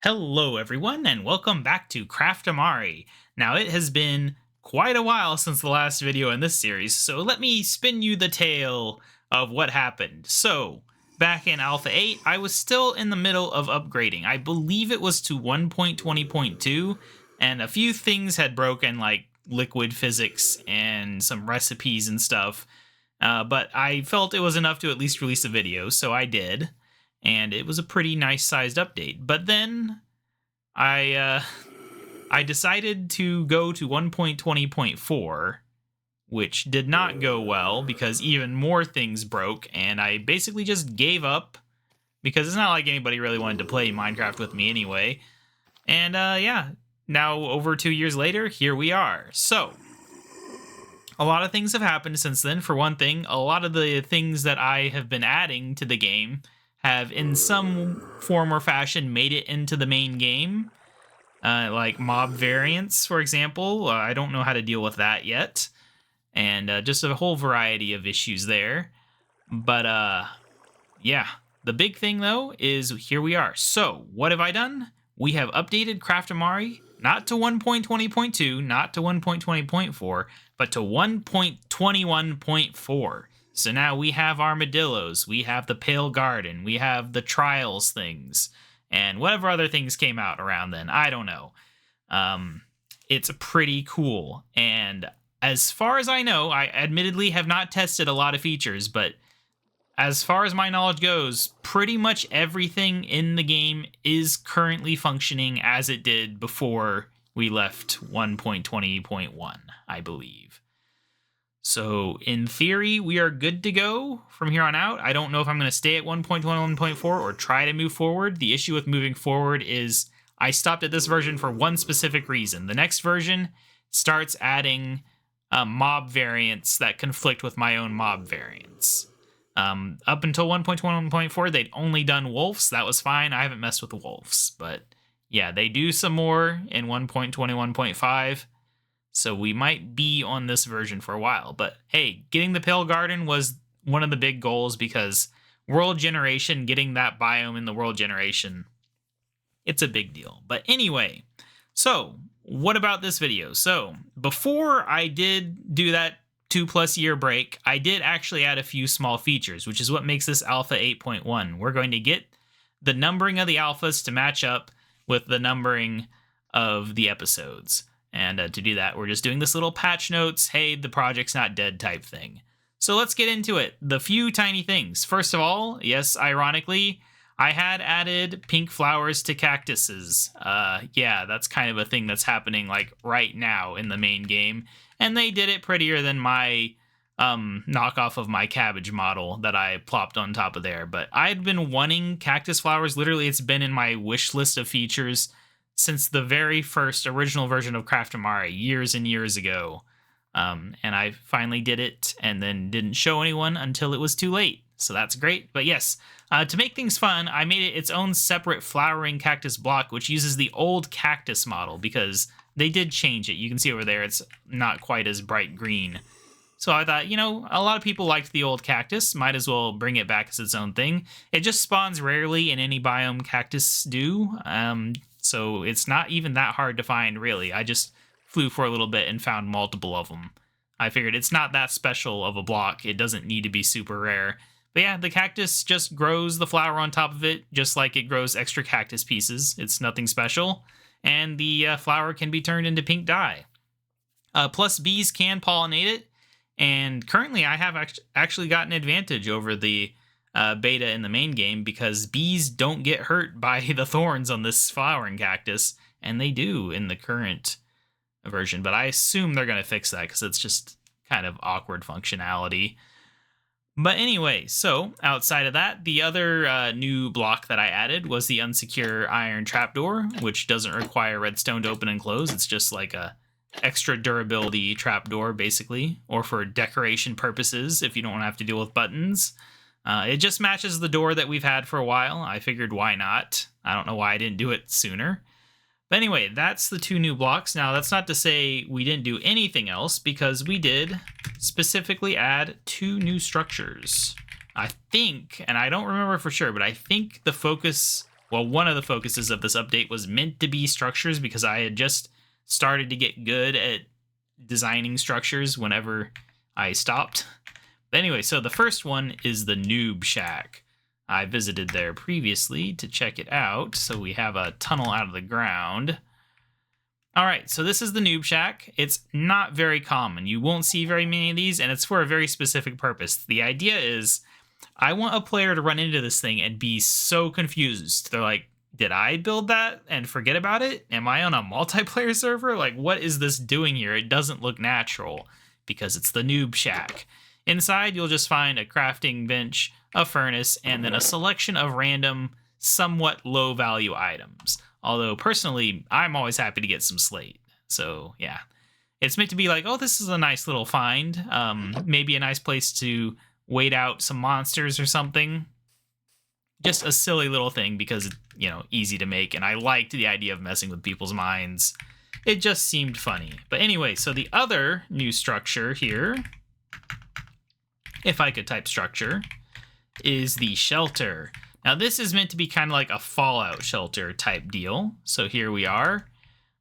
Hello, everyone, and welcome back to Craftamari. Now, it has been quite a while since the last video in this series, so let me spin you the tale of what happened. So, back in Alpha 8, I was still in the middle of upgrading. I believe it was to 1.20.2, and a few things had broken, like liquid physics and some recipes and stuff, but I felt it was enough to at least release a video, so I did. And it was a pretty nice sized update. But then I decided to go to 1.20.4, which did not go well because even more things broke, and I basically just gave up because it's not like anybody really wanted to play Minecraft with me anyway. And yeah, now over 2 years later, here we are. So a lot of things have happened since then. For one thing, a lot of the things that I have been adding to the game have in some form or fashion made it into the main game, like mob variants, for example. I don't know how to deal with that yet, and just a whole variety of issues there. But yeah, the big thing though is here we are. So what have I done? We have updated Craftamari, not to 1.20.2, not to 1.20.4, but to 1.21.4. So now we have armadillos, we have the Pale Garden, we have the Trials things, and whatever other things came out around then. I don't know. It's pretty cool. And as far as I know, I admittedly have not tested a lot of features, but as far as my knowledge goes, pretty much everything in the game is currently functioning as it did before we left 1.20.1, I believe. So, in theory, we are good to go from here on out. I don't know if I'm going to stay at 1.21.4 or try to move forward. The issue with moving forward is I stopped at this version for one specific reason. The next version starts adding mob variants that conflict with my own mob variants. Up until 1.21.4, they'd only done wolves. That was fine. I haven't messed with the wolves. But yeah, they do some more in 1.21.5. So we might be on this version for a while. But hey, getting the Pale Garden was one of the big goals because world generation, getting that biome in the world generation, it's a big deal. But anyway, so what about this video? So before I did do that 2+ year break, I did actually add a few small features, which is what makes this Alpha 8.1. We're going to get the numbering of the alphas to match up with the numbering of the episodes. And to do that, we're just doing this little patch notes, hey, the project's not dead type thing. So let's get into it. The few tiny things. First of all, yes, ironically, I had added pink flowers to cactuses. Yeah, that's kind of a thing that's happening like right now in the main game. And they did it prettier than my knockoff of my cabbage model that I plopped on top of there. But I'd been wanting cactus flowers. Literally, it's been in my wish list of features since the very first original version of Craftamari years and years ago. And I finally did it and then didn't show anyone until it was too late. So that's great. But yes, to make things fun, I made it its own separate flowering cactus block, which uses the old cactus model because they did change it. You can see over there, it's not quite as bright green. So I thought, you know, a lot of people liked the old cactus. Might as well bring it back as its own thing. It just spawns rarely in any biome cactus do. So it's not even that hard to find, really. I just flew for a little bit and found multiple of them. I figured it's not that special of a block. It doesn't need to be super rare. But yeah, the cactus just grows the flower on top of it, just like it grows extra cactus pieces. It's nothing special. And the flower can be turned into pink dye. Plus, bees can pollinate it. And currently, I have actually got an advantage over the beta in the main game because bees don't get hurt by the thorns on this flowering cactus, and they do in the current version, but I assume they're going to fix that because it's just kind of awkward functionality. But anyway, so outside of that, the other new block that I added was the unsecure iron trapdoor, which doesn't require redstone to open and close. It's just like a extra durability trapdoor, basically, or for decoration purposes if you don't want to have to deal with buttons. It just matches the door that we've had for a while. I figured why not? I don't know why I didn't do it sooner. But anyway, that's the two new blocks. Now, that's not to say we didn't do anything else, because we did specifically add 2 new structures. I think, and I don't remember for sure, but I think the focus well, one of the focuses of this update was meant to be structures, because I had just started to get good at designing structures whenever I stopped. But anyway, so the first one is the Noob Shack. I visited there previously to check it out. So we have a tunnel out of the ground. All right, so this is the Noob Shack. It's not very common. You won't see very many of these, and it's for a very specific purpose. The idea is, I want a player to run into this thing and be so confused. They're like, did I build that and forget about it? Am I on a multiplayer server? Like, what is this doing here? It doesn't look natural, because it's the Noob Shack. Inside, you'll just find a crafting bench, a furnace, and then a selection of random, somewhat low-value items. Although, personally, I'm always happy to get some slate. So, yeah. It's meant to be like, oh, this is a nice little find. Maybe a nice place to wait out some monsters or something. Just a silly little thing because, you know, easy to make. And I liked the idea of messing with people's minds. It just seemed funny. But anyway, so the other new structure here, if I could type structure, is the shelter. Now, this is meant to be kind of like a Fallout shelter type deal. So here we are.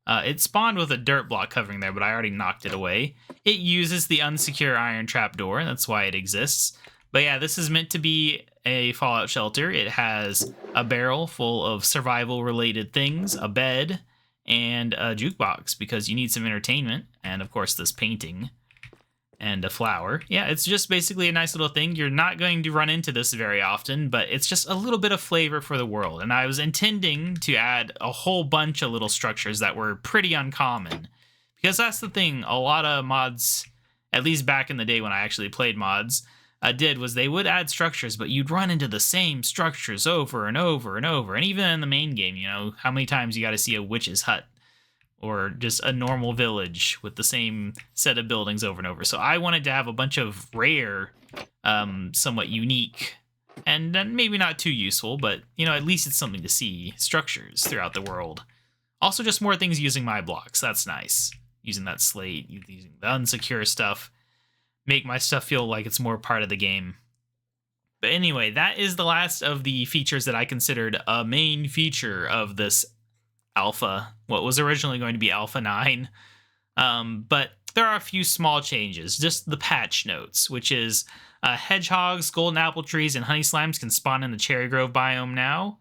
It spawned with a dirt block covering there, but I already knocked it away. It uses the unsecure iron trapdoor, that's why it exists. But yeah, this is meant to be a Fallout shelter. It has a barrel full of survival-related things, a bed, and a jukebox, because you need some entertainment, and of course this painting. And a flower. Yeah, it's just basically a nice little thing. You're not going to run into this very often, but it's just a little bit of flavor for the world. And I was intending to add a whole bunch of little structures that were pretty uncommon. Because that's the thing, a lot of mods, at least back in the day when I actually played mods, did was they would add structures, but you'd run into the same structures over and over and over. And even in the main game, you know, how many times you got to see a witch's hut? Or just a normal village with the same set of buildings over and over. So I wanted to have a bunch of rare, somewhat unique, and then maybe not too useful, but, you know, at least it's something to see, structures throughout the world. Also, just more things using my blocks. That's nice. Using that slate, using the unsecure stuff, make my stuff feel like it's more part of the game. But anyway, that is the last of the features that I considered a main feature of this Alpha, what was originally going to be Alpha 9. But there are a few small changes, just the patch notes, which is hedgehogs, golden apple trees, and honey slimes can spawn in the cherry grove biome now.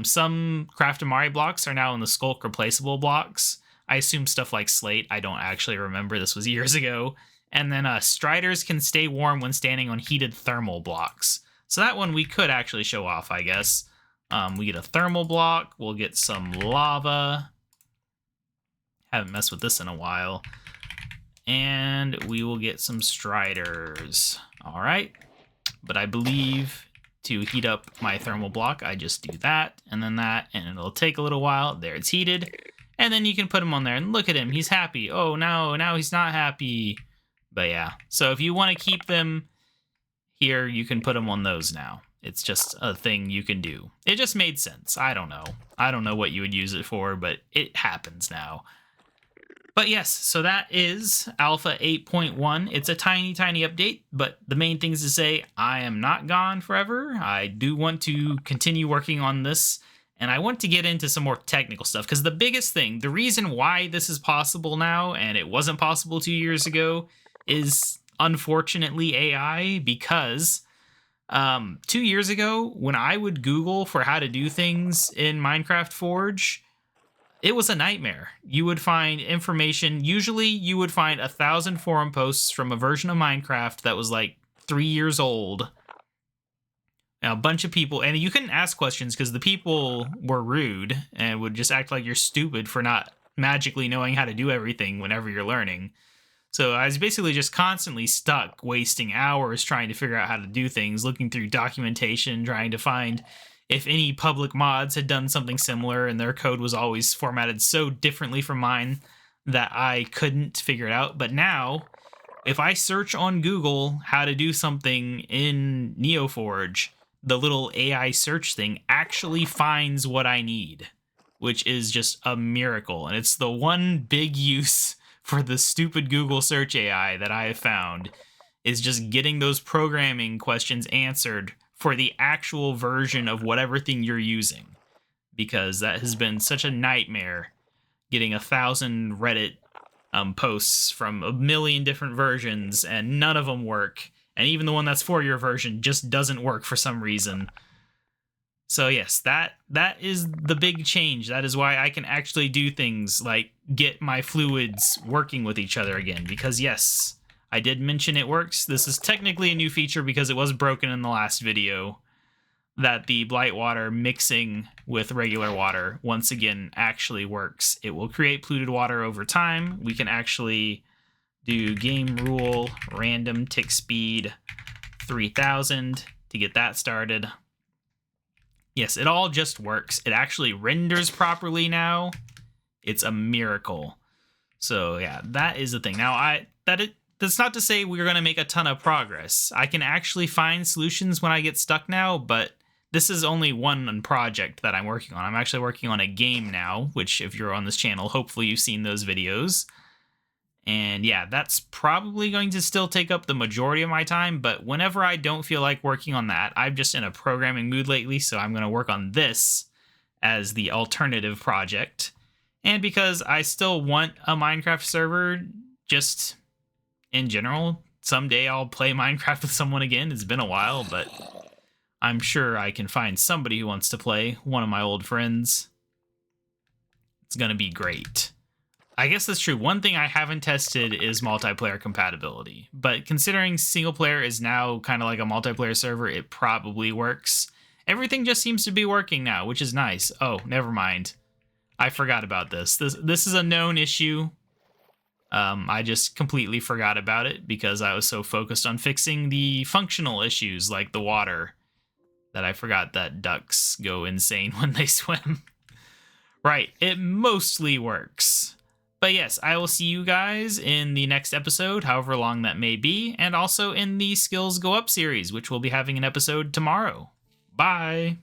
Some Craftamari blocks are now in the skulk replaceable blocks. I assume stuff like slate. I don't actually remember. This was years ago. And then striders can stay warm when standing on heated thermal blocks. So that one we could actually show off, I guess. We get a thermal block. We'll get some lava. Haven't messed with this in a while. And we will get some striders. All right. But I believe to heat up my thermal block, I just do that and then that, and it'll take a little while. There, it's heated. And then you can put him on there and look at him. He's happy. Oh, no, now he's not happy. But yeah, so if you want to keep them here, you can put them on those now. It's just a thing you can do. It just made sense. I don't know. I don't know what you would use it for, but it happens now. But yes, so that is Alpha 8.1. It's a tiny, tiny update, but the main thing is to say I am not gone forever. I do want to continue working on this, and I want to get into some more technical stuff, because the biggest thing, the reason why this is possible now, and it wasn't possible 2 years ago, is unfortunately AI, because 2 years ago, when I would Google for how to do things in Minecraft Forge, it was a nightmare. You would find information. Usually you would find 1,000 forum posts from a version of Minecraft that was like 3 years old. Now, a bunch of people, and you couldn't ask questions because the people were rude and would just act like you're stupid for not magically knowing how to do everything whenever you're learning. So I was basically just constantly stuck, wasting hours trying to figure out how to do things, looking through documentation, trying to find if any public mods had done something similar, and their code was always formatted so differently from mine that I couldn't figure it out. But now, if I search on Google how to do something in NeoForge, the little AI search thing actually finds what I need, which is just a miracle. And it's the one big use for the stupid Google search AI that I have found, is just getting those programming questions answered for the actual version of whatever thing you're using. because that has been such a nightmare getting 1,000 Reddit posts from a million different versions, and none of them work. And even the one that's for your version just doesn't work for some reason. So yes, that is the big change. That is why I can actually do things like get my fluids working with each other again. Because yes, I did mention it works. This is technically a new feature because it was broken in the last video, that the blight water mixing with regular water once again actually works. It will create polluted water over time. We can actually do game rule random tick speed 3000 to get that started. Yes, it all just works. It actually renders properly now. It's a miracle. So yeah, that is the thing. Now that's not to say we're going to make a ton of progress. I can actually find solutions when I get stuck now, but this is only one project that I'm working on. I'm actually working on a game now, which if you're on this channel, hopefully you've seen those videos. And yeah, that's probably going to still take up the majority of my time, but whenever I don't feel like working on that, I'm just in a programming mood lately, so I'm going to work on this as the alternative project. And because I still want a Minecraft server, just in general, someday I'll play Minecraft with someone again. It's been a while, but I'm sure I can find somebody who wants to play, one of my old friends. It's going to be great. I guess that's true. One thing I haven't tested is multiplayer compatibility, but considering single player is now kind of like a multiplayer server, it probably works. Everything just seems to be working now, which is nice. Oh, never mind. I forgot about this. This is a known issue. I just completely forgot about it because I was so focused on fixing the functional issues like the water that I forgot that ducks go insane when they swim. Right, it mostly works. But yes, I will see you guys in the next episode, however long that may be, and also in the Skills Go Up series, which we'll be having an episode tomorrow. Bye!